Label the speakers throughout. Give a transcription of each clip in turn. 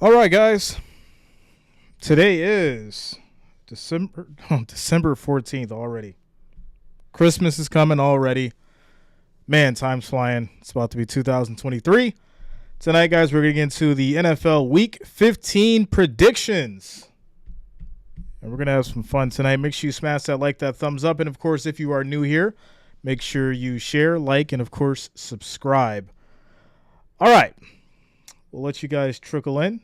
Speaker 1: All right, guys. Today is December 14th already. Christmas is coming already. Man, time's flying. It's about to be 2023. Tonight, guys, we're going to get into the NFL Week 15 predictions. And we're going to have some fun tonight. Make sure you smash that thumbs up. And, of course, if you are new here, make sure you share, like, and, of course, subscribe. All right. We'll let you guys trickle in.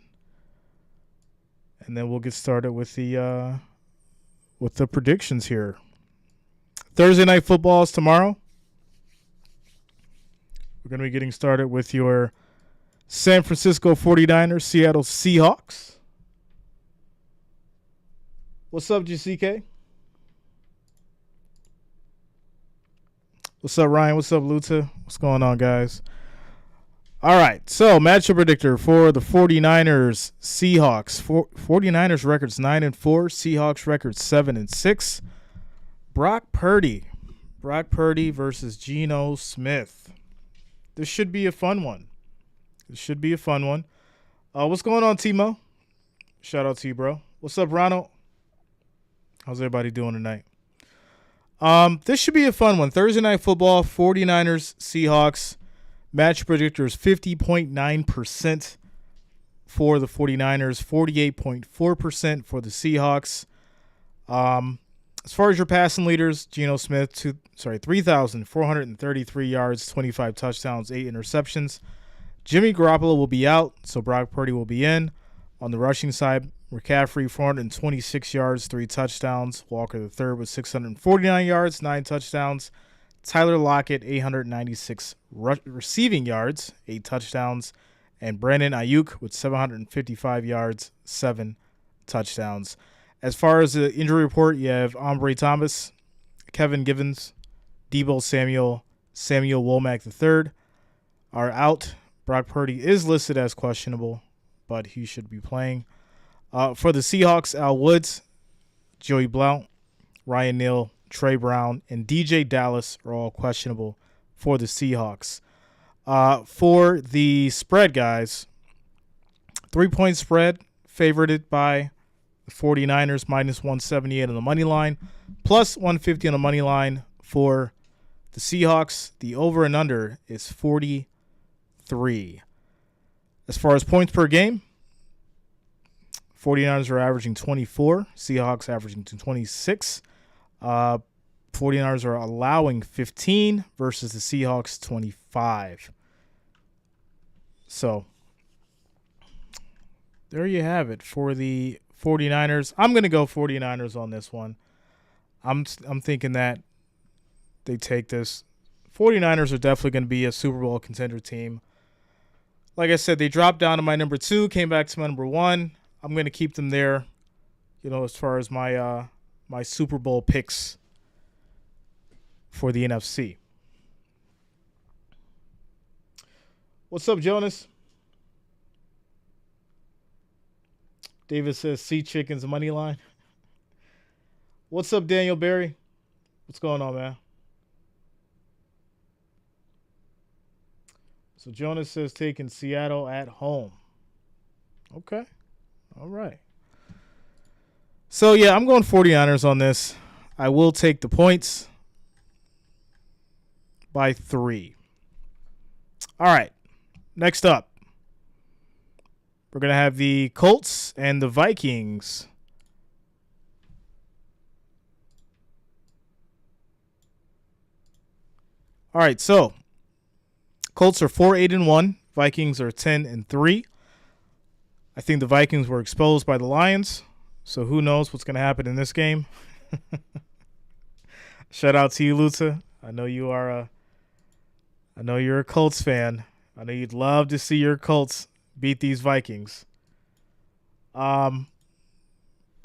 Speaker 1: And then we'll get started with the predictions here. Thursday night football is tomorrow. We're going to be getting started with your San Francisco 49ers, Seattle Seahawks. What's up, GCK? What's up, Ryan? What's up, Luta? What's going on, guys? All right, so matchup predictor for the 49ers, Seahawks. 49ers records 9-4, Seahawks records 7-6. Brock Purdy versus Geno Smith. This should be a fun one. What's going on, Timo? Shout out to you, bro. What's up, Ronald? How's everybody doing tonight? This should be a fun one. Thursday night football, 49ers, Seahawks. Match predictor is 50.9% for the 49ers, 48.4% for the Seahawks. As far as your passing leaders, Geno Smith, 3,433 yards, 25 touchdowns, 8 interceptions. Jimmy Garoppolo will be out, so Brock Purdy will be in. On the rushing side, McCaffrey, 426 yards, 3 touchdowns. Walker III with 649 yards, 9 touchdowns. Tyler Lockett, 896 receiving yards, 8 touchdowns. And Brandon Ayuk with 755 yards, 7 touchdowns. As far as the injury report, you have Ombre Thomas, Kevin Givens, Deebo Samuel, Samuel Womack III are out. Brock Purdy is listed as questionable, but he should be playing. For the Seahawks, Al Woods, Joey Blount, Ryan Neal, Trey Brown, and DJ Dallas are all questionable for the Seahawks. For the spread, guys, 3-point spread favorited by the 49ers, minus 178 on the money line, plus 150 on the money line for the Seahawks. The over and under is 43. As far as points per game, 49ers are averaging 24, Seahawks averaging 26. 49ers are allowing 15 versus the Seahawks 25. So there you have it for the 49ers. I'm going to go 49ers on this one. I'm thinking that they take this. 49ers are definitely going to be a Super Bowl contender team. Like I said, they dropped down to my number 2, came back to my number 1. I'm going to keep them there, as far as my my Super Bowl picks for the NFC. What's up, Jonas? David says Sea Chickens money line. What's up, Daniel Berry? What's going on, man? So Jonas says taking Seattle at home. Okay. All right. So, yeah, I'm going 49ers on this. I will take the points by 3. All right. Next up, we're going to have the Colts and the Vikings. All right, so Colts are 4-8-1. Vikings are 10-3. I think the Vikings were exposed by the Lions. So who knows what's going to happen in this game? Shout out to you, Luta. I know you are you're a Colts fan. I know you'd love to see your Colts beat these Vikings. But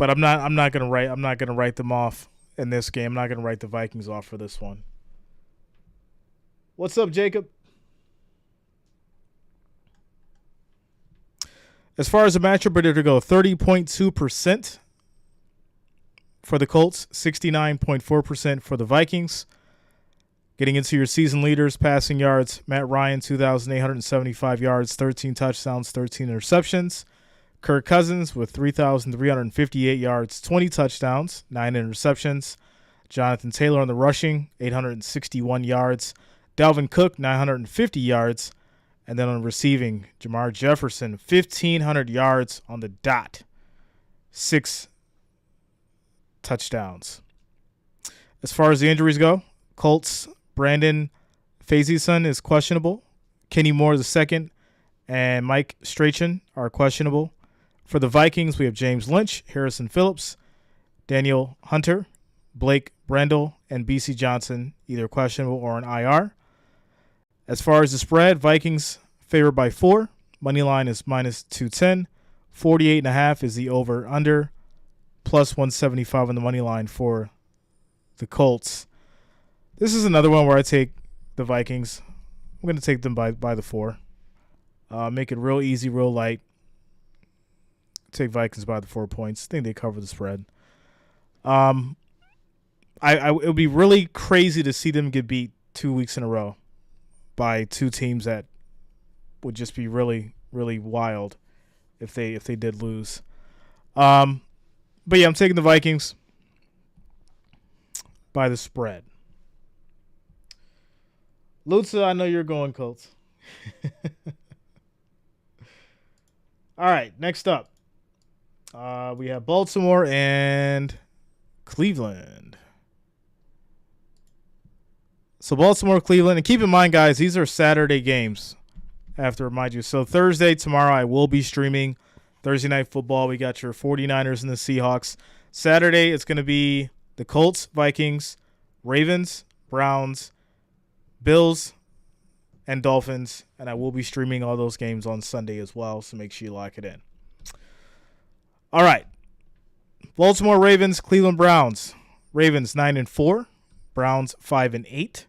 Speaker 1: I'm not gonna write them off in this game. I'm not gonna write the Vikings off for this one. What's up, Jacob? As far as the matchup predictor go, 30.2% for the Colts, 69.4% for the Vikings. Getting into your season leaders, passing yards, Matt Ryan, 2,875 yards, 13 touchdowns, 13 interceptions. Kirk Cousins with 3,358 yards, 20 touchdowns, 9 interceptions. Jonathan Taylor on the rushing, 861 yards. Dalvin Cook, 950 yards. And then on receiving, Jamar Jefferson, 1,500 yards on the dot. 6 touchdowns. As far as the injuries go, Colts, Brandon Fazyson is questionable. Kenny Moore II and Mike Strachan are questionable. For the Vikings, we have James Lynch, Harrison Phillips, Daniel Hunter, Blake Brendel, and B.C. Johnson, either questionable or on IR. As far as the spread, Vikings favored by 4. Money line is minus 210. 48.5 is the over-under. Plus 175 on the money line for the Colts. This is another one where I take the Vikings. I'm going to take them by the 4. Make it real easy, real light. Take Vikings by the 4 points. I think they cover the spread. It would be really crazy to see them get beat 2 weeks in a row by 2 teams that would just be really, really wild if they did lose. But yeah, I'm taking the Vikings by the spread. Lutza, I know you're going Colts. All right, next up. We have Baltimore and Cleveland. So Baltimore, Cleveland. And keep in mind, guys, these are Saturday games. I have to remind you. So Thursday, tomorrow, I will be streaming Thursday Night Football. We got your 49ers and the Seahawks. Saturday, it's going to be the Colts, Vikings, Ravens, Browns, Bills, and Dolphins. And I will be streaming all those games on Sunday as well, so make sure you lock it in. All right. Baltimore Ravens, Cleveland Browns. Ravens 9-4, Browns 5-8.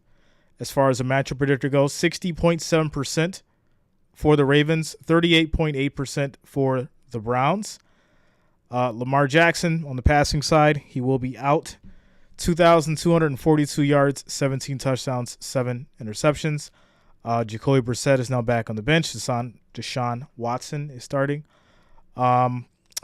Speaker 1: As far as the matchup predictor goes, 60.7% for the Ravens, 38.8% for the Browns. Lamar Jackson on the passing side, he will be out. 2,242 yards, 17 touchdowns, 7 interceptions. Jacoby Brissett is now back on the bench. Deshaun Watson is starting.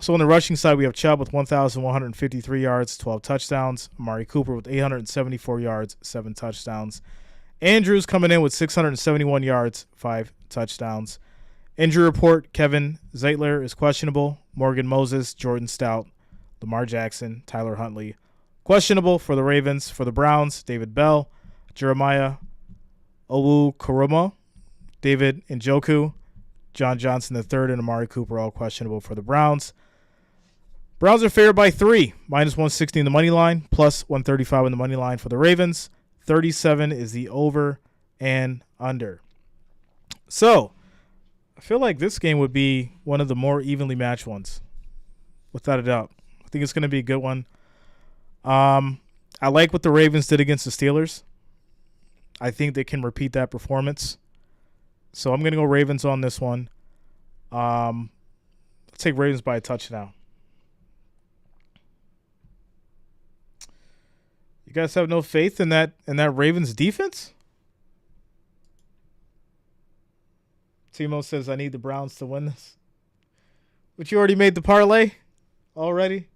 Speaker 1: So on the rushing side, we have Chubb with 1,153 yards, 12 touchdowns. Amari Cooper with 874 yards, 7 touchdowns. Andrews coming in with 671 yards, 5 touchdowns. Injury report, Kevin Zeitler is questionable. Morgan Moses, Jordan Stout, Lamar Jackson, Tyler Huntley. Questionable for the Ravens. For the Browns, David Bell, Jeremiah Owukoroma, David Njoku, John Johnson III, and Amari Cooper, all questionable for the Browns. Browns are favored by 3, minus 160 in the money line, plus 135 in the money line for the Ravens. 37 is the over and under. So, I feel like this game would be one of the more evenly matched ones, without a doubt. I think it's going to be a good one. I like what the Ravens did against the Steelers. I think they can repeat that performance. So I'm going to go Ravens on this one. Let's take Ravens by a touchdown. You guys have no faith in that Ravens defense? Timo says, I need the Browns to win this. But you already made the parlay? Already?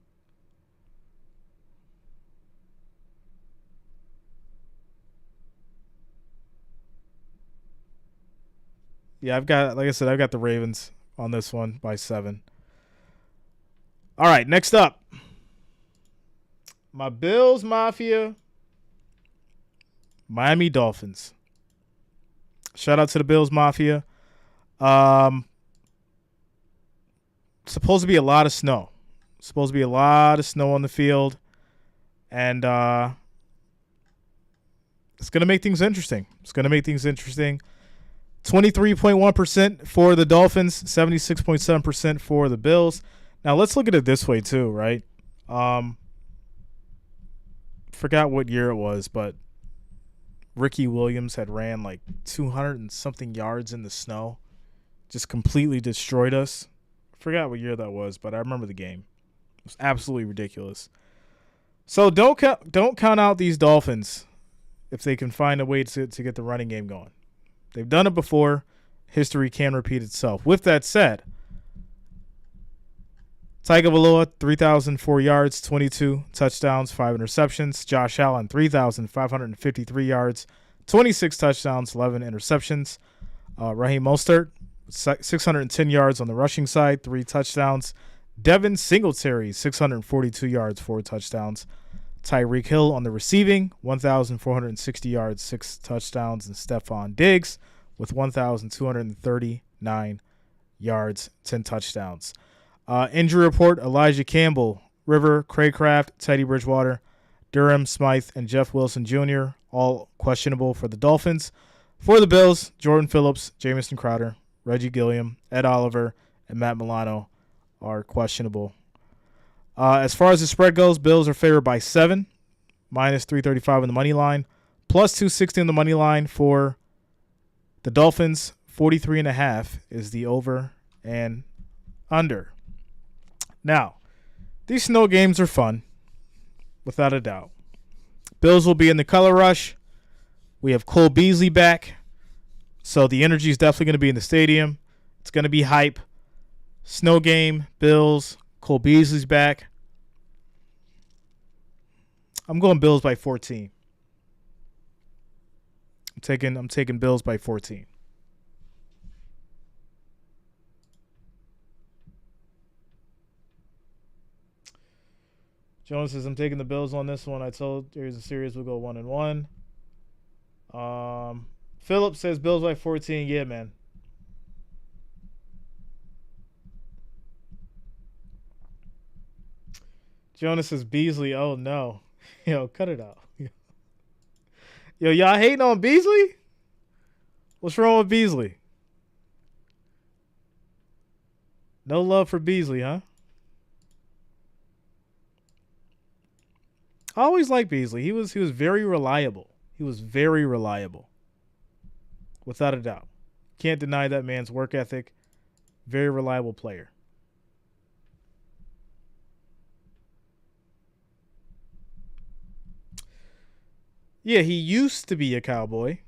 Speaker 1: Yeah, I've got the Ravens on this one by 7. All right, next up. My Bills Mafia, Miami Dolphins. Shout out to the Bills Mafia. Supposed to be a lot of snow. Supposed to be a lot of snow on the field. And it's going to make things interesting. 23.1% for the Dolphins, 76.7% for the Bills. Now, let's look at it this way, too, right? Forgot what year it was, but Ricky Williams had ran like 200 and something yards in the snow. Just completely destroyed us. Forgot what year that was, but I remember the game. It was absolutely ridiculous. So don't count out these Dolphins if they can find a way to get the running game going. They've done it before. History can repeat itself. With that said, Tagovailoa, 3,004 yards, 22 touchdowns, 5 interceptions. Josh Allen, 3,553 yards, 26 touchdowns, 11 interceptions. Raheem Mostert, 610 yards on the rushing side, 3 touchdowns. Devin Singletary, 642 yards, 4 touchdowns. Tyreek Hill on the receiving, 1,460 yards, 6 touchdowns. And Stephon Diggs with 1,239 yards, 10 touchdowns. Injury report, Elijah Campbell, River, Craycraft, Teddy Bridgewater, Durham, Smythe, and Jeff Wilson Jr., all questionable for the Dolphins. For the Bills, Jordan Phillips, Jamison Crowder, Reggie Gilliam, Ed Oliver, and Matt Milano are questionable. As far as the spread goes, Bills are favored by 7, minus 335 on the money line, plus 260 on the money line for the Dolphins. 43.5 is the over and under. Now, these snow games are fun, without a doubt. Bills will be in the color rush. We have Cole Beasley back, so the energy is definitely going to be in the stadium. It's going to be hype. Snow game, Bills, Cole Beasley's back. I'm going Bills by 14. I'm taking Bills by 14. Jonas says, I'm taking the Bills on this one. I told there's a series we'll go 1-1. Philip says Bills by 14. Yeah, man. Jonas says Beasley. Oh, no. Yo, cut it out. Yo, y'all hating on Beasley? What's wrong with Beasley? No love for Beasley, huh? I always liked Beasley. He was very reliable. He was very reliable. Without a doubt. Can't deny that man's work ethic. Very reliable player. Yeah, he used to be a Cowboy.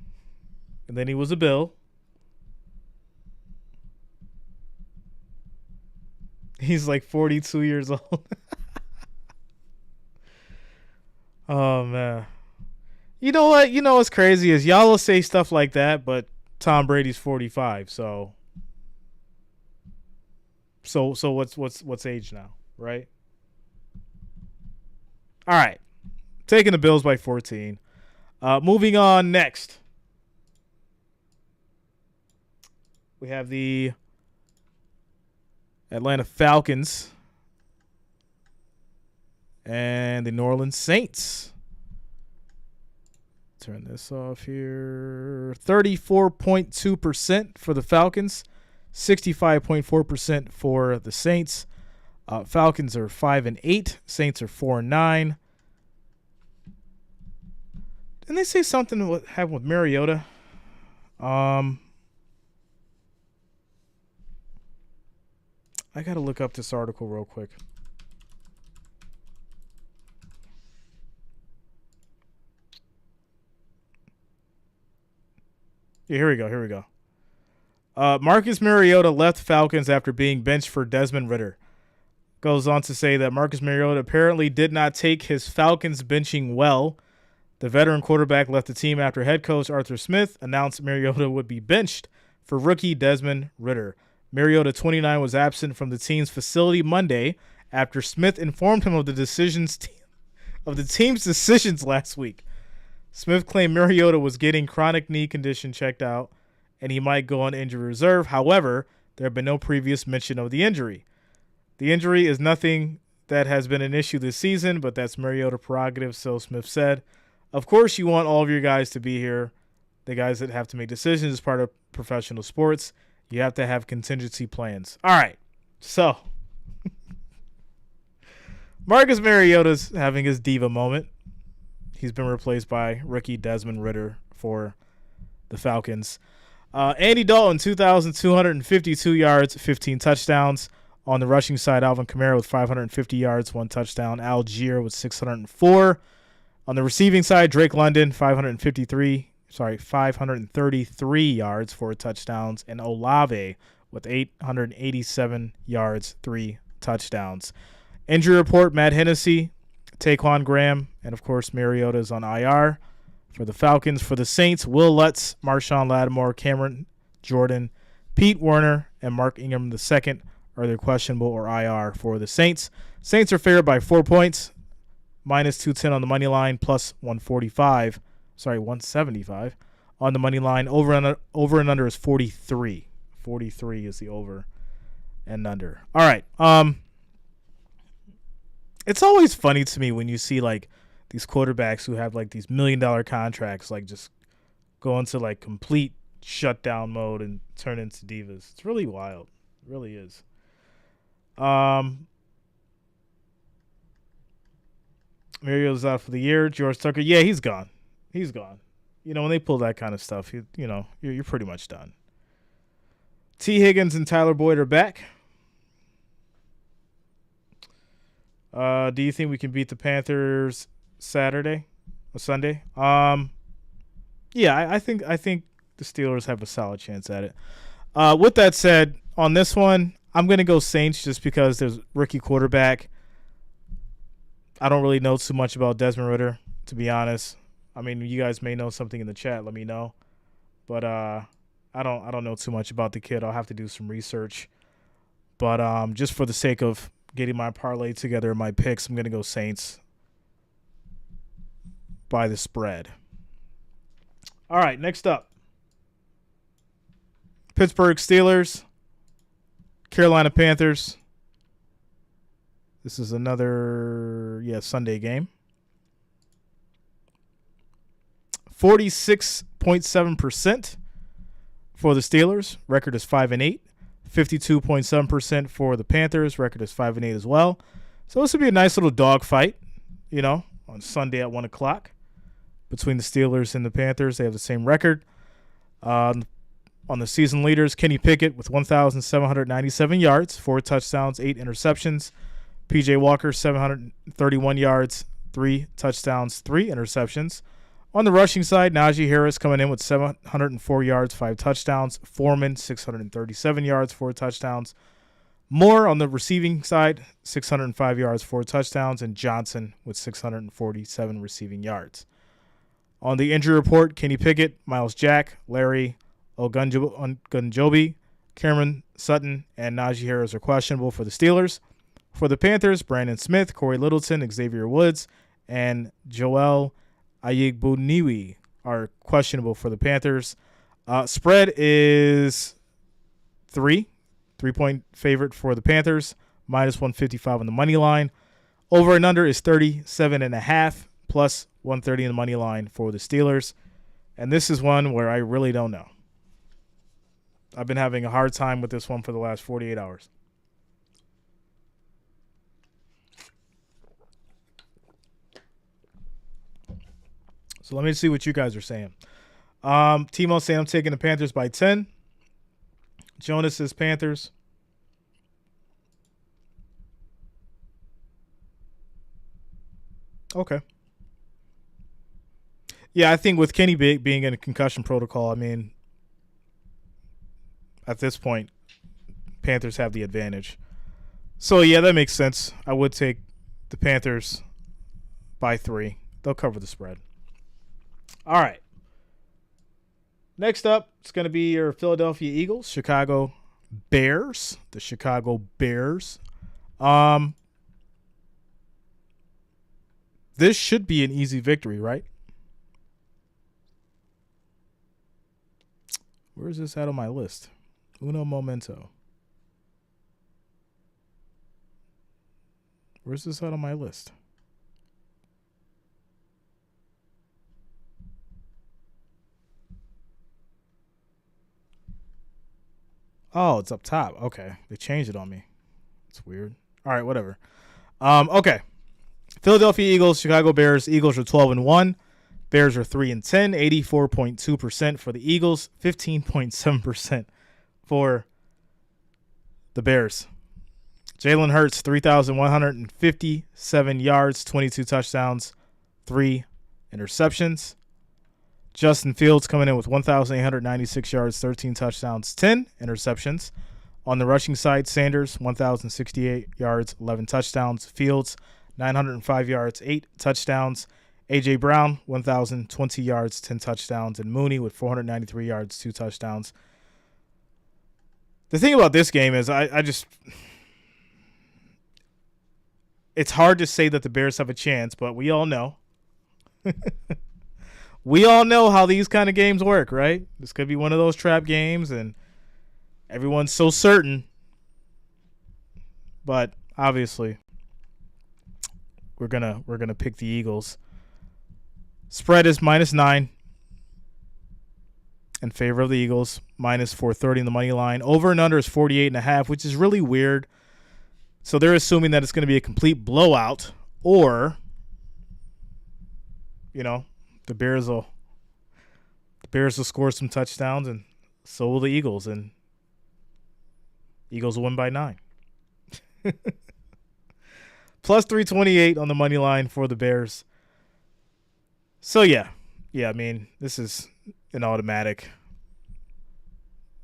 Speaker 1: And then he was a Bill. He's like 42 years old. Oh, man. You know what? You know what's crazy is y'all will say stuff like that, but Tom Brady's 45, so what's age now, right? All right. Taking the Bills by 14. Moving on next. We have the Atlanta Falcons and the New Orleans Saints. Turn this off here. 34.2% for the Falcons, 65.4% for the Saints. Falcons are 5-8. Saints are 4-9. Didn't they say something what happened with Mariota? I got to look up this article real quick. Yeah, here we go. Marcus Mariota left Falcons after being benched for Desmond Ridder. Goes on to say that Marcus Mariota apparently did not take his Falcons benching well. The veteran quarterback left the team after head coach Arthur Smith announced Mariota would be benched for rookie Desmond Ridder. Mariota, 29, was absent from the team's facility Monday after Smith informed him of the team's decisions last week. Smith claimed Mariota was getting chronic knee condition checked out, and he might go on injury reserve. However, there have been no previous mention of the injury. The injury is nothing that has been an issue this season, but that's Mariota prerogative, so Smith said. Of course, you want all of your guys to be here. The guys that have to make decisions as part of professional sports. You have to have contingency plans. All right, so Marcus Mariota's having his diva moment. He's been replaced by rookie Desmond Ridder for the Falcons. Andy Dalton, 2,252 yards, 15 touchdowns. On the rushing side, Alvin Kamara with 550 yards, 1 touchdown. Algier with 604. On the receiving side, Drake London, 533 yards, 4 touchdowns. And Olave with 887 yards, 3 touchdowns. Injury report, Matt Hennessy, Taquan Graham, and, of course, Mariota is on IR. For the Falcons, for the Saints, Will Lutz, Marshawn Lattimore, Cameron Jordan, Pete Werner, and Mark Ingram II are either questionable or IR for the Saints. Saints are favored by 4 points, minus 210 on the money line, plus 175 on the money line. Over and under is 43. 43 is the over and under. All right. It's always funny to me when you see like these quarterbacks who have like these $1 million contracts like just go into like complete shutdown mode and turn into divas. It's really wild. It really is. Mariota's out for the year. George Tucker, yeah, he's gone. He's gone. You know, when they pull that kind of stuff, you're pretty much done. T. Higgins and Tyler Boyd are back. Do you think we can beat the Panthers Saturday or Sunday? Yeah, I think the Steelers have a solid chance at it. With that said, on this one, I'm going to go Saints just because there's rookie quarterback. I don't really know too much about Desmond Ridder, to be honest. I mean, you guys may know something in the chat. Let me know. But I don't know too much about the kid. I'll have to do some research. But just for the sake of getting my parlay together and my picks, I'm going to go Saints by the spread. All right, next up. Pittsburgh Steelers, Carolina Panthers. This is another, Sunday game. 46.7% for the Steelers. Record is 5-8. 52.7% for the Panthers. Record is 5-8 as well. So this would be a nice little dog fight, on Sunday at 1 o'clock between the Steelers and the Panthers. They have the same record. On the season leaders, Kenny Pickett with 1,797 yards, 4 touchdowns, 8 interceptions. P.J. Walker, 731 yards, 3 touchdowns, 3 interceptions. On the rushing side, Najee Harris coming in with 704 yards, 5 touchdowns. Foreman, 637 yards, 4 touchdowns. Moore on the receiving side, 605 yards, 4 touchdowns. And Johnson with 647 receiving yards. On the injury report, Kenny Pickett, Miles Jack, Larry Ogunjobi, Cameron Sutton, and Najee Harris are questionable for the Steelers. For the Panthers, Brandon Smith, Corey Littleton, Xavier Woods, and Joel Ayegbuniwi are questionable for the Panthers. Spread is 3-point favorite for the Panthers, minus 155 on the money line. Over and under is 37.5, plus 130 on the money line for the Steelers. And this is one where I really don't know. I've been having a hard time with this one for the last 48 hours. So let me see what you guys are saying. Timo saying I'm taking the Panthers by 10. Jonas says Panthers. Okay. Yeah, I think with Kenny being in a concussion protocol, I mean, at this point, Panthers have the advantage. So, yeah, that makes sense. I would take the Panthers by 3. They'll cover the spread. All right. Next up, it's going to be your Philadelphia Eagles, Chicago Bears. The Chicago Bears. This should be an easy victory, right? Where is this at on my list? Uno momento. Where's this at on my list? Oh, it's up top. Okay. They changed it on me. It's weird. All right, whatever. Okay. Philadelphia Eagles, Chicago Bears. Eagles are 12-1. Bears are 3-10. 84.2% for the Eagles. 15.7% for the Bears. Jalen Hurts, 3,157 yards, 22 touchdowns, 3 interceptions. Justin Fields coming in with 1,896 yards, 13 touchdowns, 10 interceptions. On the rushing side, Sanders, 1,068 yards, 11 touchdowns. Fields, 905 yards, 8 touchdowns. A.J. Brown, 1,020 yards, 10 touchdowns. And Mooney with 493 yards, 2 touchdowns. The thing about this game is it's hard to say that the Bears have a chance, but we all know. We all know how these kind of games work, right? This could be one of those trap games, and everyone's so certain. But obviously, we're gonna pick the Eagles. Spread is -9 in favor of the Eagles, -430 in the money line. Over and under is 48.5, which is really weird. So they're assuming that it's going to be a complete blowout, or, the Bears will score some touchdowns, and so will the Eagles, and Eagles will win by 9. Plus 328 on the money line for the Bears. So yeah, I mean, this is an automatic.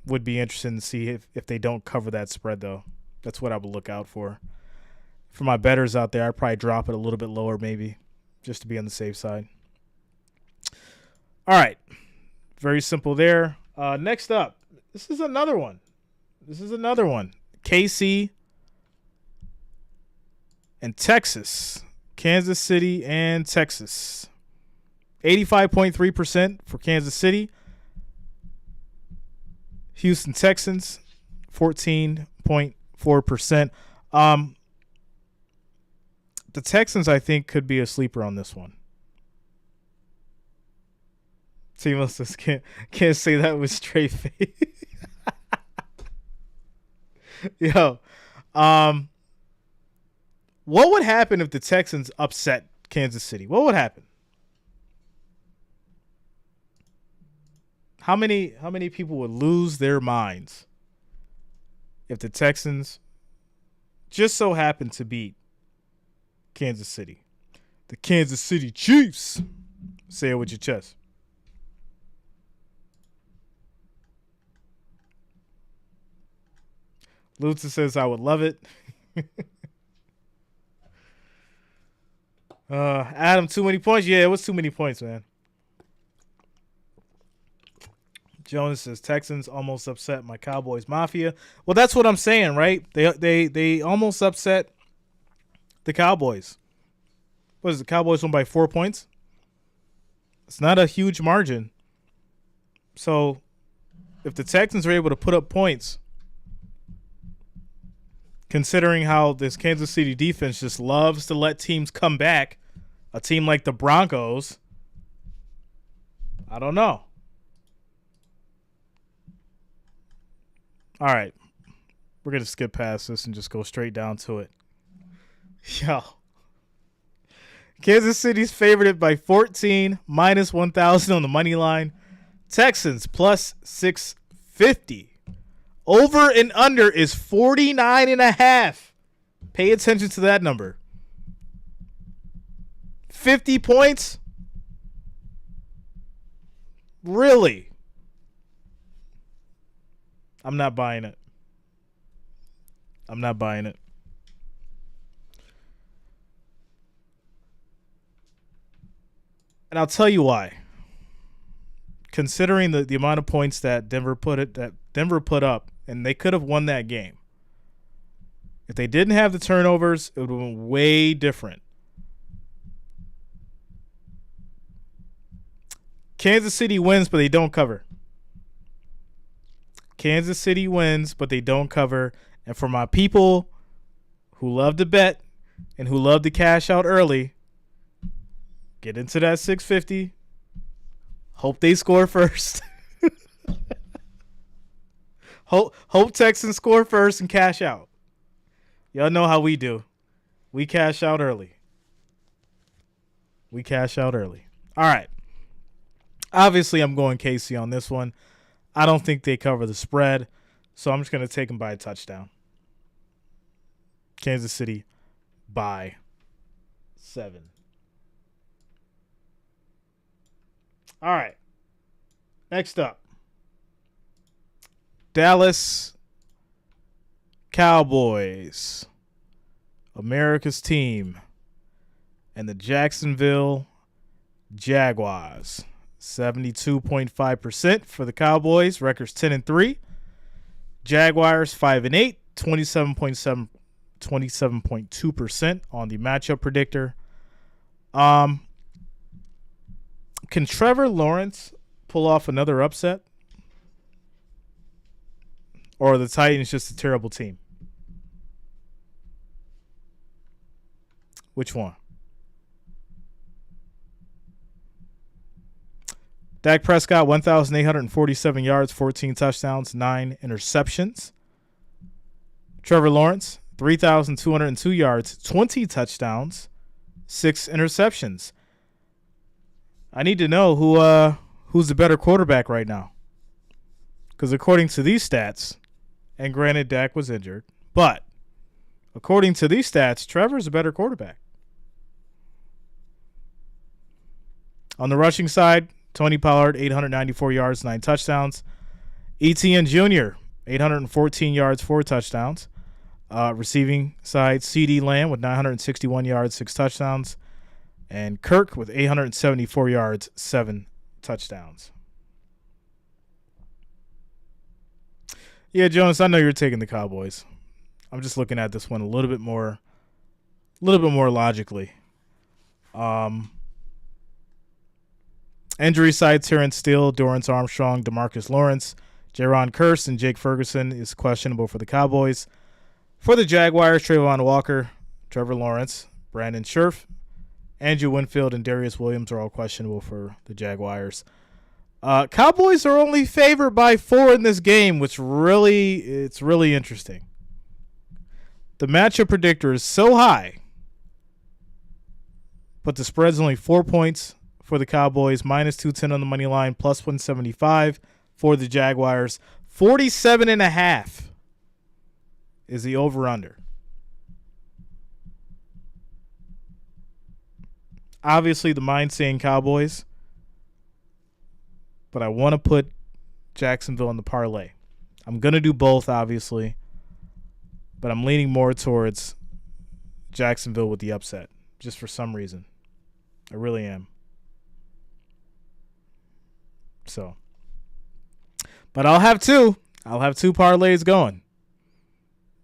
Speaker 1: Would be interesting to see if they don't cover that spread, though. That's what I would look out for. For my bettors out there, I'd probably drop it a little bit lower maybe, just to be on the safe side. All right. Very simple there. Next up, this is another one. KC and Texas. Kansas City and Texas. 85.3% for Kansas City. Houston Texans, 14.4%. The Texans, I think, could be a sleeper on this one. Team just can't say that with straight face. Yo, what would happen if the Texans upset Kansas City? What would happen? How many people would lose their minds if the Texans just so happen to beat Kansas City? The Kansas City Chiefs. Say it with your chest. Lutzer says, I would love it. Adam, too many points? Yeah, it was too many points, man. Jonas says, Texans almost upset my Cowboys Mafia. Well, that's what I'm saying, right? They almost upset the Cowboys. What is it? The Cowboys won by 4 points? It's not a huge margin. So if the Texans are able to put up points, considering how this Kansas City defense just loves to let teams come back, a team like the Broncos, I don't know. All right. We're going to skip past this and just go straight down to it. Yo. Kansas City's favored by 14, -1,000 on the money line. Texans plus 650. Over and under is 49.5. Pay attention to that number. 50 points? Really? I'm not buying it. And I'll tell you why. Considering the amount of points that Denver put up, and they could have won that game. If they didn't have the turnovers, it would have been way different. Kansas City wins, but they don't cover. Kansas City wins, but they don't cover. And for my people who love to bet and who love to cash out early, get into that 650. Hope they score first. Hope Texans score first and cash out. Y'all know how we do. We cash out early. All right. Obviously, I'm going KC on this one. I don't think they cover the spread, so I'm just going to take them by a touchdown. Kansas City by 7. All right. Next up. Dallas Cowboys, America's team, and the Jacksonville Jaguars. 72.5% for the Cowboys. Records 10-3. Jaguars 5-8. 27.2% on the matchup predictor. Can Trevor Lawrence pull off another upset? Or are the Titans just a terrible team? Which one? Dak Prescott, 1,847 yards, 14 touchdowns, 9 interceptions. Trevor Lawrence, 3,202 yards, 20 touchdowns, 6 interceptions. I need to know who's the better quarterback right now. Because according to these stats, and granted Dak was injured, but according to these stats, Trevor's a better quarterback. On the rushing side, Tony Pollard, 894 yards, 9 touchdowns. Etienne Jr., 814 yards, 4 touchdowns. Receiving side, CeeDee Lamb with 961 yards, 6 touchdowns. And Kirk with 874 yards, 7 touchdowns. Yeah, Jonas, I know you're taking the Cowboys. I'm just looking at this one a little bit more logically. Injury side, Terrence Steele, Dorrance Armstrong, DeMarcus Lawrence, Jaron Kearse, and Jake Ferguson is questionable for the Cowboys. For the Jaguars, Trayvon Walker, Trevor Lawrence, Brandon Scherf, Andrew Winfield, and Darius Williams are all questionable for the Jaguars. Cowboys are only favored by 4 in this game, which it's really interesting. The matchup predictor is so high, but the spread's only 4 points for the Cowboys, minus 210 on the money line, plus 175 for the Jaguars. 47.5 is the over-under. Obviously, the mind's saying Cowboys, but I want to put Jacksonville in the parlay. I'm going to do both, obviously, but I'm leaning more towards Jacksonville with the upset, just for some reason. I really am. So, but I'll have two parlays going.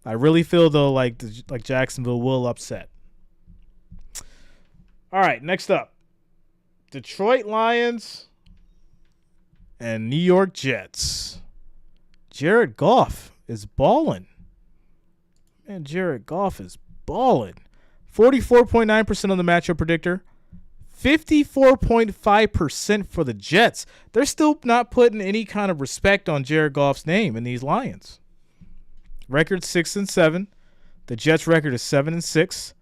Speaker 1: I really feel though like Jacksonville will upset. All right, next up, Detroit Lions and New York Jets. Jared Goff is balling. Man, Jared Goff is balling. 44.9% on the matchup predictor. 54.5% for the Jets. They're still not putting any kind of respect on Jared Goff's name in these Lions. Record 6-7. The Jets' record is 7-6.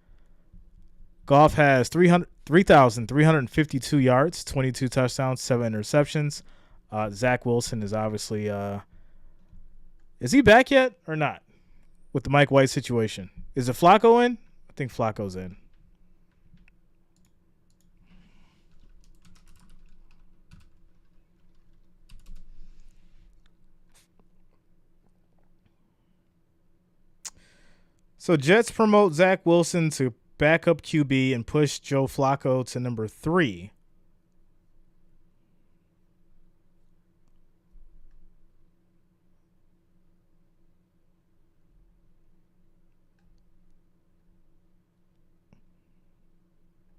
Speaker 1: Goff has 3,352 yards, 22 touchdowns, 7 interceptions. Zach Wilson is obviously is he back yet or not with the Mike White situation? Is it Flacco in? I think Flacco's in. So Jets promote Zach Wilson to backup QB and push Joe Flacco to number 3.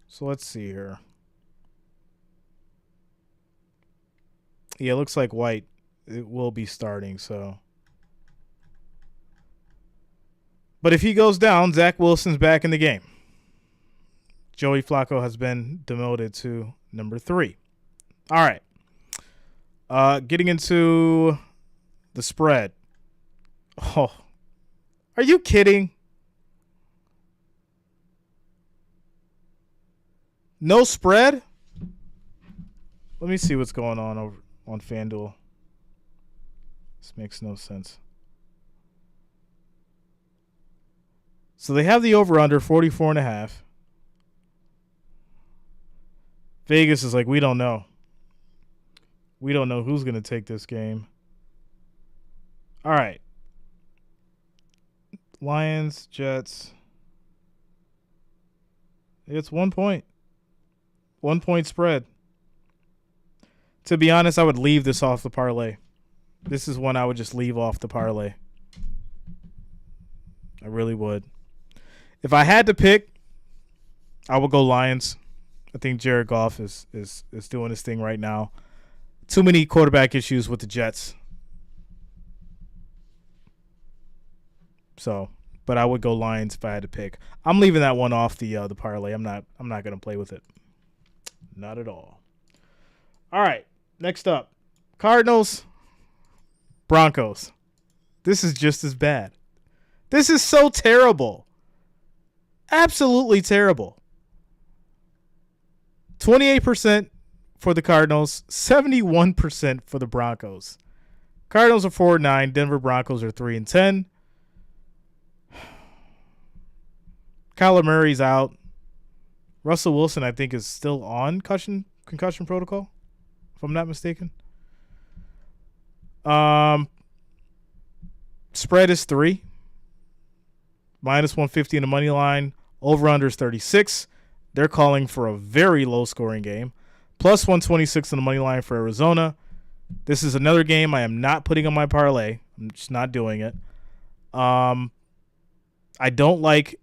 Speaker 1: So let's see here. Yeah, it looks like White will be starting, so. But if he goes down, Zach Wilson's back in the game. Joey Flacco has been demoted to number 3. All right. Getting into the spread. Oh, are you kidding? No spread? Let me see what's going on over on FanDuel. This makes no sense. So they have the over-under 44.5. Vegas is like, we don't know. We don't know who's going to take this game. All right. Lions, Jets. It's 1 point. 1 point spread. To be honest, I would leave this off the parlay. This is one I would just leave off the parlay. I really would. If I had to pick, I would go Lions. I think Jared Goff is doing his thing right now. Too many quarterback issues with the Jets. So, but I would go Lions if I had to pick. I'm leaving that one off the parlay. I'm not going to play with it. Not at all. All right, next up. Cardinals, Broncos. This is just as bad. This is so terrible. Absolutely terrible. 28% for the Cardinals, 71% for the Broncos. Cardinals are 4-9. Denver Broncos are 3-10. Kyler Murray's out. Russell Wilson, I think, is still on concussion protocol, if I'm not mistaken. Spread is 3. Minus 150 in the money line. Over-under is 36. They're calling for a very low-scoring game. Plus 126 on the money line for Arizona. This is another game I am not putting on my parlay. I'm just not doing it. I don't like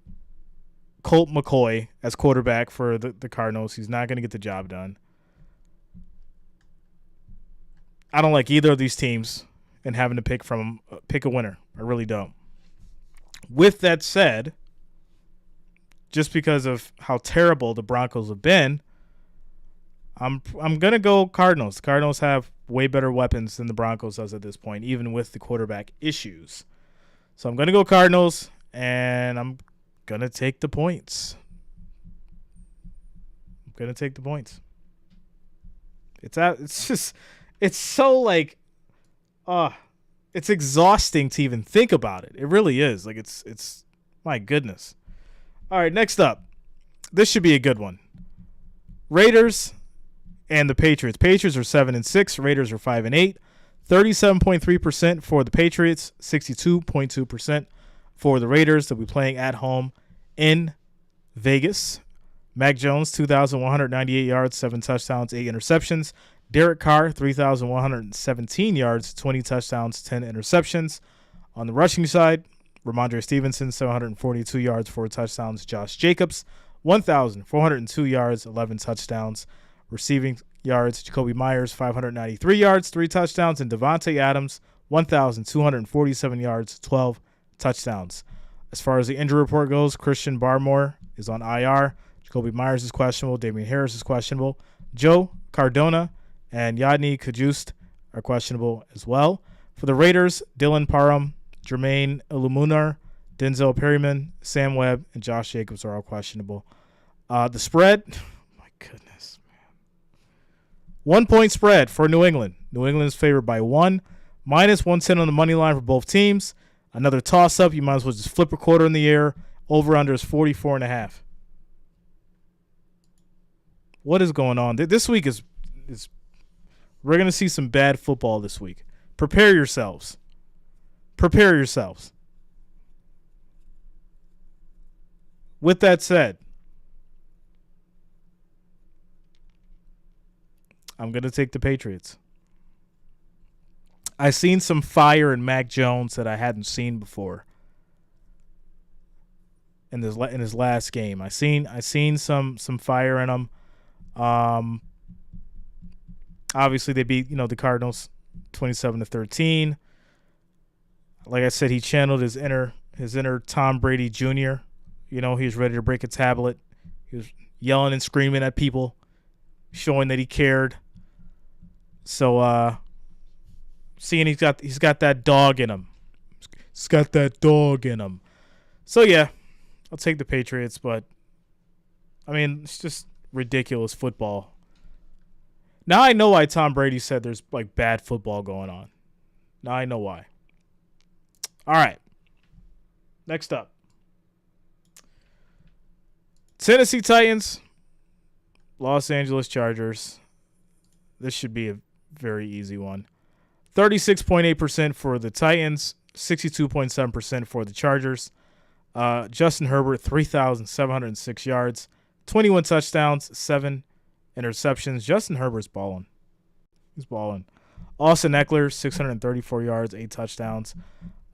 Speaker 1: Colt McCoy as quarterback for the Cardinals. He's not going to get the job done. I don't like either of these teams and having to pick a winner. I really don't. With that said, just because of how terrible the Broncos have been, I'm gonna go Cardinals. The Cardinals have way better weapons than the Broncos does at this point, even with the quarterback issues. So I'm gonna go Cardinals, and I'm gonna take the points. It's so like, it's exhausting to even think about it. It really is. Like it's my goodness. All right, next up. This should be a good one. Raiders and the Patriots. Patriots are 7-6. Raiders are 5-8. 37.3% for the Patriots. 62.2% for the Raiders. They'll be playing at home in Vegas. Mac Jones, 2,198 yards, 7 touchdowns, 8 interceptions. Derek Carr, 3,117 yards, 20 touchdowns, 10 interceptions. On the rushing side, Ramondre Stevenson, 742 yards, 4 touchdowns. Josh Jacobs, 1,402 yards, 11 touchdowns. Receiving yards, Jacoby Myers, 593 yards, 3 touchdowns. And Devontae Adams, 1,247 yards, 12 touchdowns. As far as the injury report goes, Christian Barmore is on IR. Jacoby Myers is questionable. Damian Harris is questionable. Joe Cardona and Yadni Kajust are questionable as well. For the Raiders, Dylan Parham, Jermaine Illuminar, Denzel Perryman, Sam Webb, and Josh Jacobs are all questionable. The spread, my goodness, man. 1 point spread for New England. New England is favored by 1. Minus 110 on the money line for both teams. Another toss-up. You might as well just flip a quarter in the air. Over-under is 44.5. What is going on? This week is we're going to see some bad football this week. Prepare yourselves. With that said, I'm going to take the Patriots. I seen some fire in Mac Jones that I hadn't seen before in his last game. I seen some fire in him. Obviously they beat, the Cardinals 27-13. Like I said, he channeled his inner Tom Brady Jr. He was ready to break a tablet. He was yelling and screaming at people, showing that he cared. So seeing he's got that dog in him. He's got that dog in him. So yeah, I'll take the Patriots, but I mean, it's just ridiculous football. Now I know why Tom Brady said there's like bad football going on. Now I know why. All right. Next up. Tennessee Titans, Los Angeles Chargers. This should be a very easy one. 36.8% for the Titans, 62.7% for the Chargers. Justin Herbert, 3,706 yards, 21 touchdowns, 7 interceptions. Justin Herbert's balling. He's balling. Austin Eckler, 634 yards, 8 touchdowns.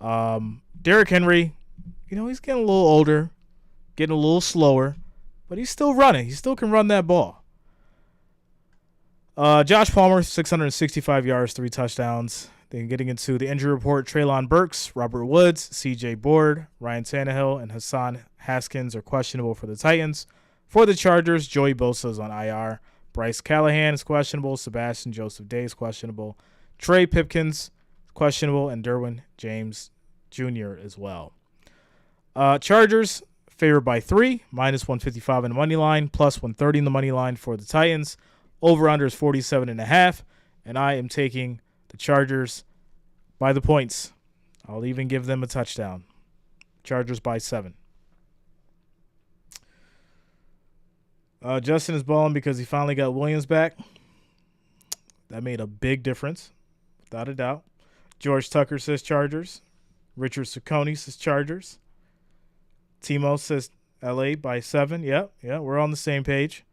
Speaker 1: Derrick Henry, he's getting a little older, getting a little slower, but he's still running. He still can run that ball. Josh Palmer, 665 yards, 3 touchdowns. Then getting into the injury report, Treylon Burks, Robert Woods, C.J. Board, Ryan Tannehill, and Hassan Haskins are questionable for the Titans. For the Chargers, Joey Bosa is on IR. Bryce Callahan is questionable. Sebastian Joseph Day is questionable. Trey Pipkins questionable, and Derwin James Jr. as well. Chargers favored by 3, minus 155 in the money line, plus 130 in the money line for the Titans. Over-under is 47.5, and I am taking the Chargers by the points. I'll even give them a touchdown. Chargers by 7. Justin is balling because he finally got Williams back. That made a big difference, without a doubt. George Tucker says Chargers. Richard Ciccone says Chargers. Timo says LA by 7. Yeah, we're on the same page.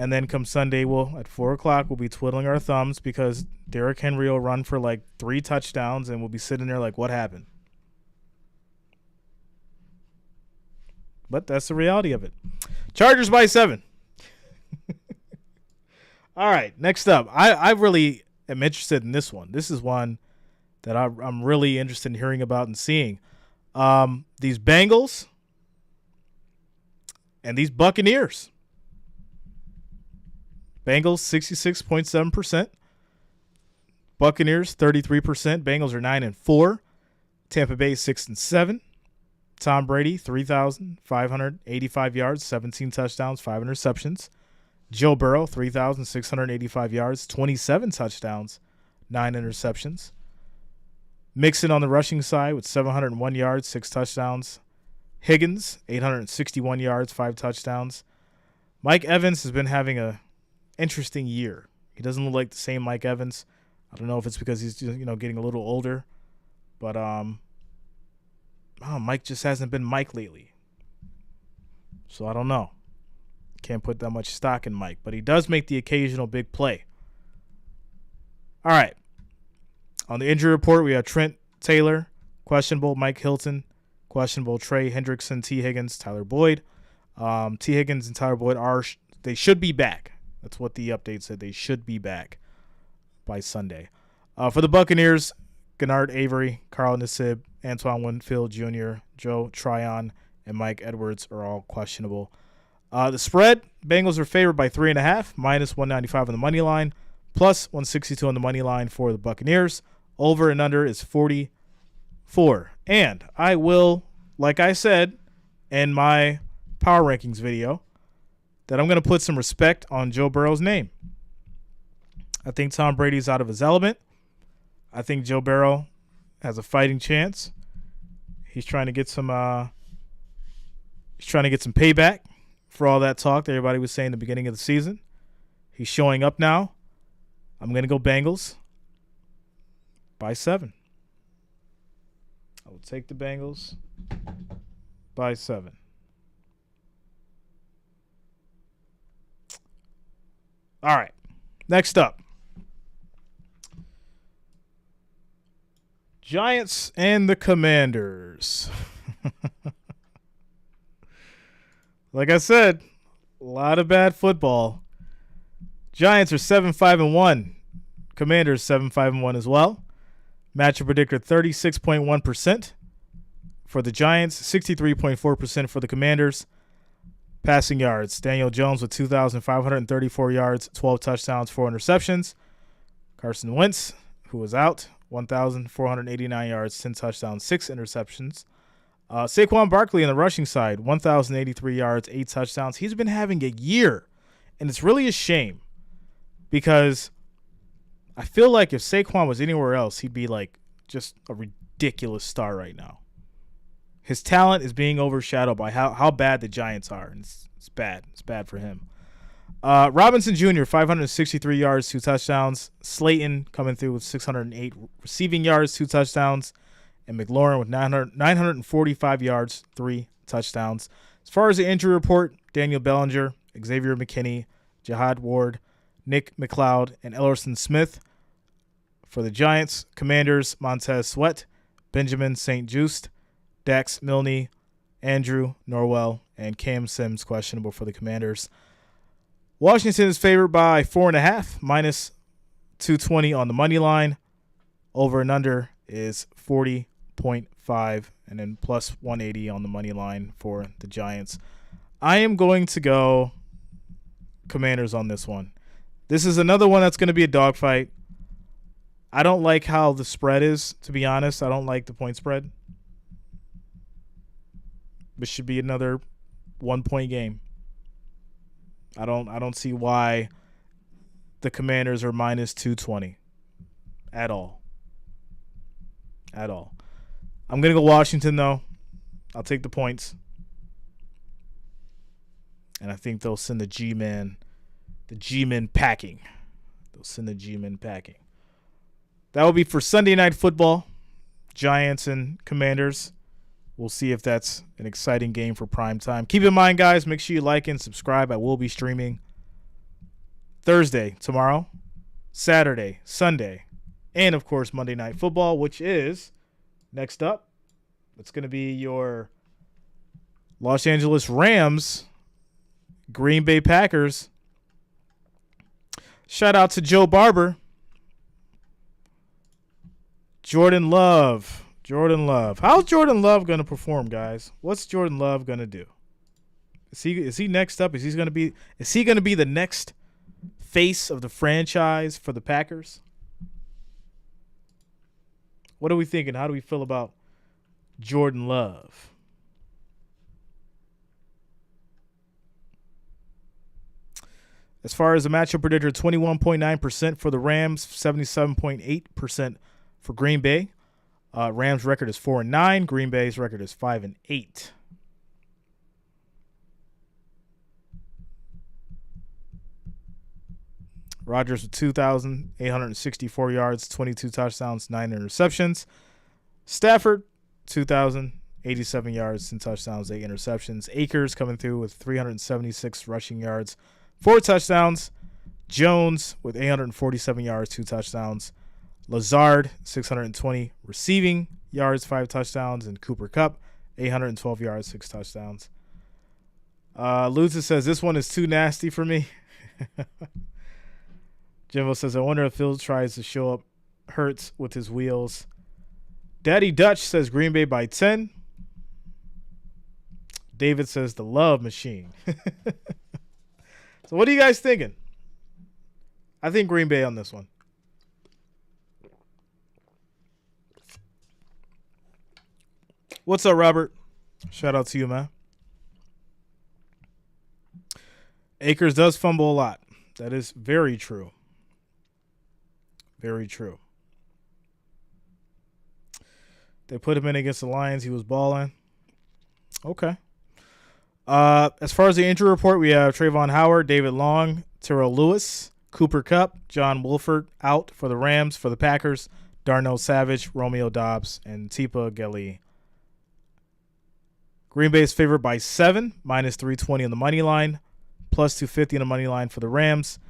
Speaker 1: And then come Sunday, at 4 o'clock, we'll be twiddling our thumbs because Derrick Henry will run for like 3 touchdowns, and we'll be sitting there like, what happened? But that's the reality of it. Chargers by 7. All right, next up. I really am interested in this one. This is one that I'm really interested in hearing about and seeing. These Bengals and these Buccaneers. Bengals 66.7%. Buccaneers 33%. Bengals are 9-4. Tampa Bay 6-7. Tom Brady 3,585 yards, 17 touchdowns, 5 interceptions. Joe Burrow 3,685 yards, 27 touchdowns, 9 interceptions. Mixon on the rushing side with 701 yards, 6 touchdowns. Higgins 861 yards, 5 touchdowns. Mike Evans has been having a interesting year. He doesn't look like the same Mike Evans. I don't know if it's because he's just, getting a little older, but Mike just hasn't been Mike lately. So I don't know. Can't put that much stock in Mike, but he does make the occasional big play. All right. On the injury report, we have Trent Taylor, questionable. Mike Hilton, questionable. Trey Hendrickson, T. Higgins, Tyler Boyd. T. Higgins and Tyler Boyd they should be back. That's what the update said. They should be back by Sunday. For the Buccaneers, Gennard Avery, Carl Nassib, Antoine Winfield Jr., Joe Tryon, and Mike Edwards are all questionable. The spread, Bengals are favored by 3.5, minus 195 on the money line, plus 162 on the money line for the Buccaneers. Over and under is 44. And I will, like I said in my power rankings video, that I'm going to put some respect on Joe Burrow's name. I think Tom Brady's out of his element. I think Joe Burrow has a fighting chance. He's trying to get some payback for all that talk that everybody was saying in the beginning of the season. He's showing up now. I'm going to go Bengals by 7. I will take the Bengals by 7. All right. Next up. Giants and the Commanders. Like I said, a lot of bad football. Giants are 7-5-1. Commanders 7-5-1 as well. Matchup predictor 36.1% for the Giants, 63.4% for the Commanders. Passing yards, Daniel Jones with 2,534 yards, 12 touchdowns, 4 interceptions. Carson Wentz, who was out, 1,489 yards, 10 touchdowns, 6 interceptions. Saquon Barkley on the rushing side, 1,083 yards, 8 touchdowns. He's been having a year, and it's really a shame because I feel like if Saquon was anywhere else, he'd be like just a ridiculous star right now. His talent is being overshadowed by how bad the Giants are, and it's bad. It's bad for him. Robinson Jr., 563 yards, 2 touchdowns. Slayton coming through with 608 receiving yards, 2 touchdowns. and McLaurin with 945 yards, 3 touchdowns. As far as the injury report, Daniel Bellinger, Xavier McKinney, Jihad Ward, Nick McLeod, and Ellerson Smith. For the Giants, Commanders, Montez Sweat, Benjamin St. Juste, Dax Milne, Andrew Norwell, and Cam Sims questionable for the Commanders. Washington is favored by 4.5, minus 220 on the money line. Over and under is 40.5, and then plus 180 on the money line for the Giants. I am going to go Commanders on this one. This is another one that's going to be a dogfight. I don't like how the spread is, to be honest. I don't like the point spread. This should be another 1-point game. I don't see why the Commanders are minus 220 at all. At all. I'm going to go Washington, though. I'll take the points. And I think they'll send the G-Men packing. They'll send the G-Men packing. That will be for Sunday Night Football, Giants and Commanders. We'll see if that's an exciting game for prime time. Keep in mind, guys, make sure you like and subscribe. I will be streaming Thursday, tomorrow, Saturday, Sunday, and, of course, Monday Night Football, which is next up. It's going to be your Los Angeles Rams, Green Bay Packers. Shout out to Joe Barber. Jordan Love. How's Jordan Love going to perform, guys? What's Jordan Love going to do? Is he next up? Is he going to be the next face of the franchise for the Packers? What are we thinking? How do we feel about Jordan Love? As far as the matchup predictor, 21.9% for the Rams, 77.8% for Green Bay. Rams' record is 4-9. Green Bay's record is 5-8. Rodgers with 2,864 yards, 22 touchdowns, 9 interceptions. Stafford, 2,087 yards and touchdowns, 8 interceptions. Akers coming through with 376 rushing yards, 4 touchdowns. Jones with 847 yards, 2 touchdowns. Lazard, 620 receiving yards, 5 touchdowns. And Cooper Kupp, 812 yards, 6 touchdowns. Luther says, this one is too nasty for me. Jimbo says, I wonder if Phil tries to show up Hurts with his wheels. Daddy Dutch says Green Bay by 10. David says the love machine. So what are you guys thinking? I think Green Bay on this one. What's up, Robert? Shout out to you, man. Akers does fumble a lot. That is very true. Very true. They put him in against the Lions. He was balling. Okay. As far as the injury report, we have Trayvon Howard, David Long, Terrell Lewis, Cooper Kupp, John Wolford out for the Rams. For the Packers, Darnell Savage, Romeo Doubs, and Tipa Galeai. Green Bay is favored by 7, minus 320 on the money line, plus 250 on the money line for the Rams.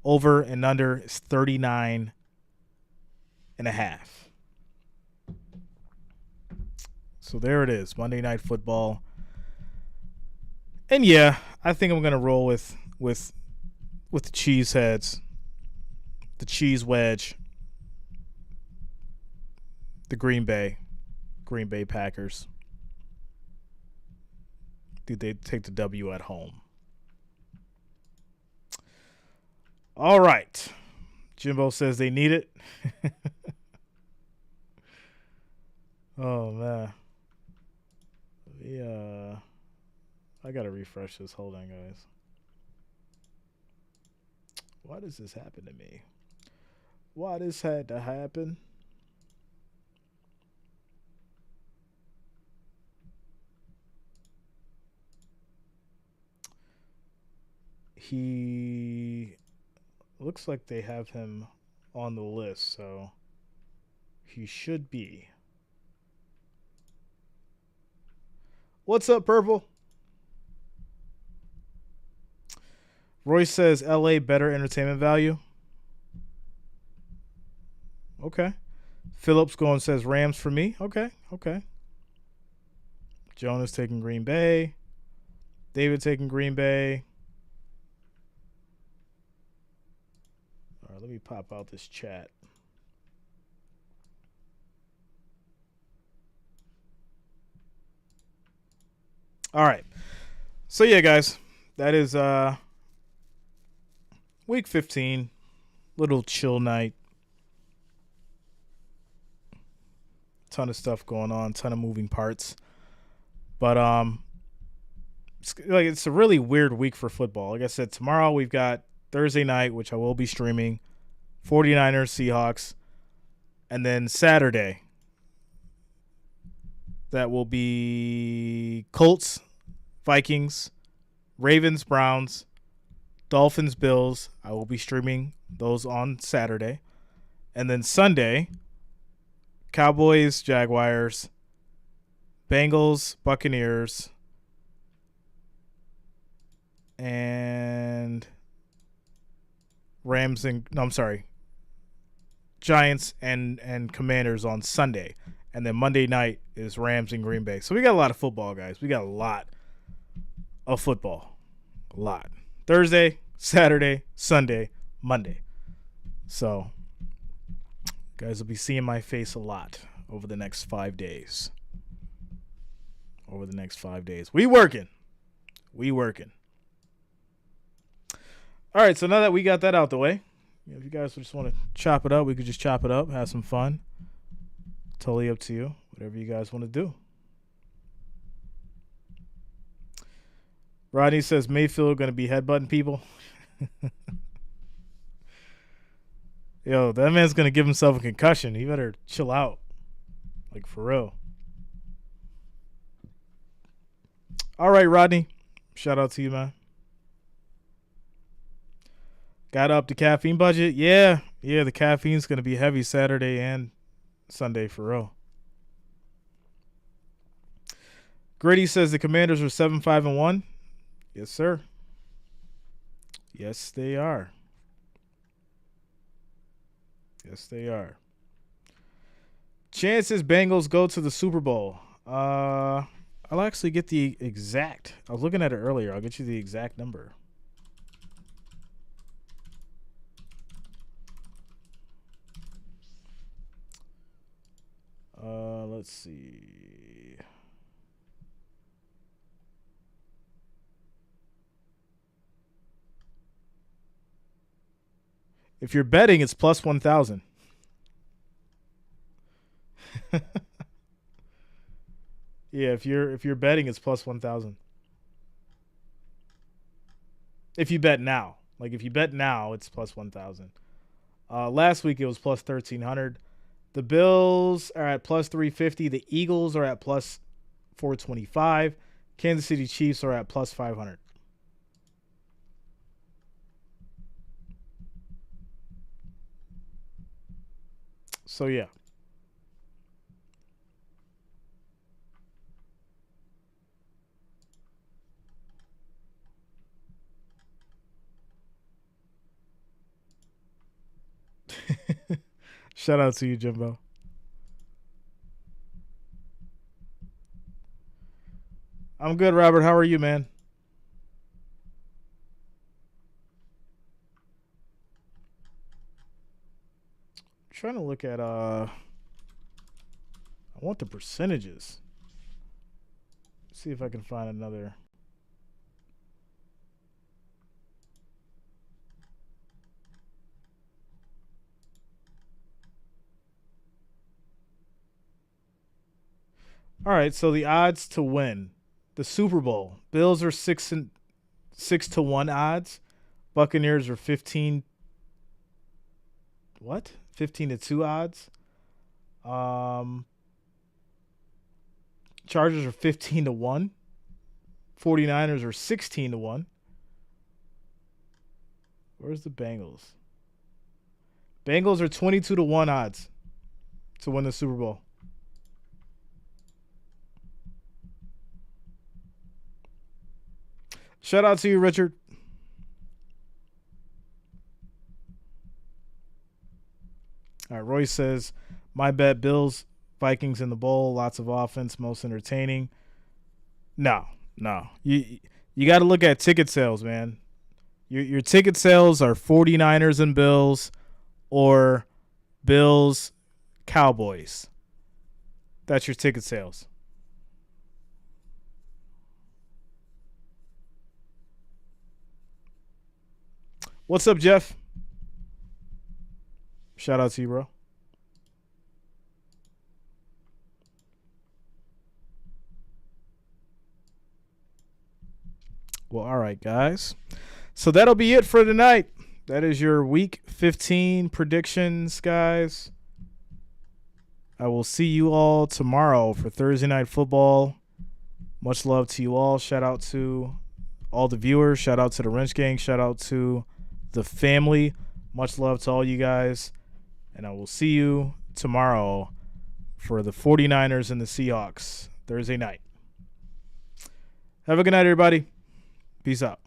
Speaker 1: Over and under is 39.5. So there it is, Monday Night Football. And yeah, I think I'm gonna roll with the cheese heads, the cheese wedge, the Green Bay Packers. Dude, they take the W at home. All right. Jimbo says they need it. Oh, man. Yeah. I got to refresh this. Hold on, guys. Why does this happen to me? Why this had to happen? He looks like they have him on the list, so he should be. What's up, Purple? Royce says LA better entertainment value. Okay. Phillips going says Rams for me. Okay. Jonas taking Green Bay. David taking Green Bay. All right, let me pop out this chat. All right. So yeah, guys, that is week 15. Little chill night. Ton of stuff going on, ton of moving parts. But it's a really weird week for football. Like I said, tomorrow we've got Thursday night, which I will be streaming, 49ers, Seahawks. And then Saturday, that will be Colts, Vikings, Ravens, Browns, Dolphins, Bills. I will be streaming those on Saturday. And then Sunday, Cowboys, Jaguars, Bengals, Buccaneers, and Giants and Commanders on Sunday. And then Monday night is Rams and Green Bay. So we got a lot of football, guys. We got a lot of football. A lot. Thursday, Saturday, Sunday, Monday. So guys will be seeing my face a lot over the next 5 days. We working. All right, so now that we got that out the way, if you guys just want to chop it up, we could just chop it up, have some fun. Totally up to you. Whatever you guys want to do. Rodney says Mayfield going to be headbutting people. Yo, that man's going to give himself a concussion. He better chill out. Like, for real. All right, Rodney. Shout out to you, man. Got up the caffeine budget? Yeah, the caffeine's going to be heavy Saturday and Sunday for real. Gritty says the Commanders are 7-5-1. Yes, sir. Yes, they are. Chances Bengals go to the Super Bowl. I'll actually get the exact. I was looking at it earlier. I'll get you the exact number. Let's see. If you're betting, it's plus 1,000. Yeah, if you're betting, it's plus 1,000. If you bet now, it's plus 1,000. Last week it was plus 1,300. The Bills are at plus 350. The Eagles are at plus 425. Kansas City Chiefs are at plus 500. So, yeah. Shout out to you, Jimbo. I'm good, Robert. How are you, man? I'm trying to look at I want the percentages. See if I can find another. All right, so the odds to win the Super Bowl. Bills are 6-1 odds. Buccaneers are 15 to 2 odds. Chargers are 15 to 1. 49ers are 16 to 1. Where's the Bengals? Bengals are 22 to 1 odds to win the Super Bowl. Shout out to you, Richard. All right, Roy says, my bet, Bills, Vikings in the bowl, lots of offense, most entertaining. No. You got to look at ticket sales, man. Your ticket sales are 49ers and Bills or Bills, Cowboys. That's your ticket sales. What's up, Jeff? Shout out to you, bro. Well, all right, guys. So that'll be it for tonight. That is your Week 15 predictions, guys. I will see you all tomorrow for Thursday Night Football. Much love to you all. Shout out to all the viewers. Shout out to the Wrench Gang. Shout out to the family. Much love to all you guys. And I will see you tomorrow for the 49ers and the Seahawks Thursday night. Have a good night, everybody. Peace out.